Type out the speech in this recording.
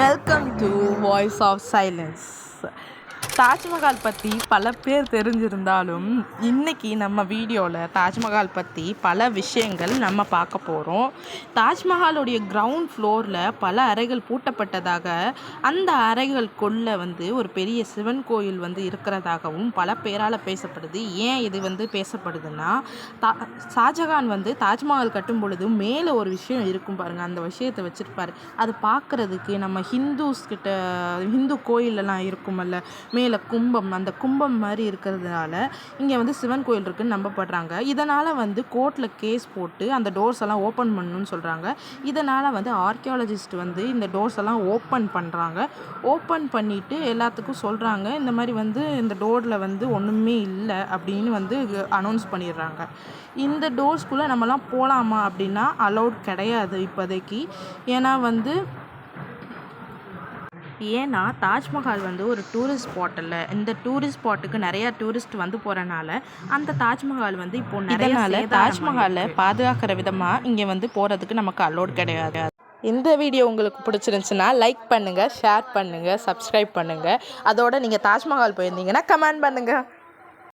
Welcome to voice of silence. Taj Mahal பற்றி பல பேர் தெரிஞ்சிருந்தாலும் இன்றைக்கி நம்ம வீடியோவில் தாஜ்மஹால் பற்றி பல விஷயங்கள் நம்ம பார்க்க போகிறோம். தாஜ்மஹாலுடைய கிரவுண்ட் ஃப்ளோரில் பல அறைகள் பூட்டப்பட்டதாக, அந்த அறைகளுக்குள்ளே ஒரு பெரிய சிவன் கோயில் இருக்கிறதாகவும் பல பேரால் பேசப்படுது. ஏன் இது பேசப்படுதுன்னா, ஷாஜகான் தாஜ்மஹால் கட்டும் பொழுது மேலே ஒரு விஷயம் இருக்கும் பாருங்கள், அந்த விஷயத்தை வச்சுருப்பார். அது பார்க்குறதுக்கு நம்ம ஹிந்து கோயிலெல்லாம் இருக்குமல்ல, மேலே கும்பம், அந்த கும்பம் மாதிரி இருக்கிறதுனால இங்கே சிவன் கோயில் இருக்குதுன்னு நம்பப்படுறாங்க. இதனால் கோர்ட்டில் கேஸ் போட்டு அந்த டோர்ஸ் எல்லாம் ஓப்பன் பண்ணணும்னு சொல்கிறாங்க. இதனால் ஆர்கியாலஜிஸ்ட் இந்த டோர்ஸ் எல்லாம் ஓப்பன் பண்ணுறாங்க. ஓப்பன் பண்ணிவிட்டு எல்லாத்துக்கும் சொல்கிறாங்க, இந்த மாதிரி இந்த டோரில் ஒன்றுமே இல்லை அப்படின்னு அனௌன்ஸ் பண்ணிடுறாங்க. இந்த டோர்ஸ்குள்ளே நம்மலாம் போகலாமா அப்படின்னா அலௌட் கிடையாது இப்போதைக்கு. ஏன்னா தாஜ்மஹால் ஒரு டூரிஸ்ட் ஸ்பாட் இல்லை. இந்த டூரிஸ்ட் ஸ்பாட்டுக்கு நிறையா டூரிஸ்ட் போகிறனால அந்த தாஜ்மஹால் இப்போது நிறைய தாஜ்மஹாலை பாதுகாக்கிற விதமாக இங்கே போகிறதுக்கு நமக்கு அலோட் கிடையாது. இந்த வீடியோ உங்களுக்கு பிடிச்சிருந்துச்சுன்னா லைக் பண்ணுங்கள், ஷேர் பண்ணுங்கள், சப்ஸ்கிரைப் பண்ணுங்கள். அதோடு நீங்கள் தாஜ்மஹால் போயிருந்தீங்கன்னா கமெண்ட் பண்ணுங்கள்.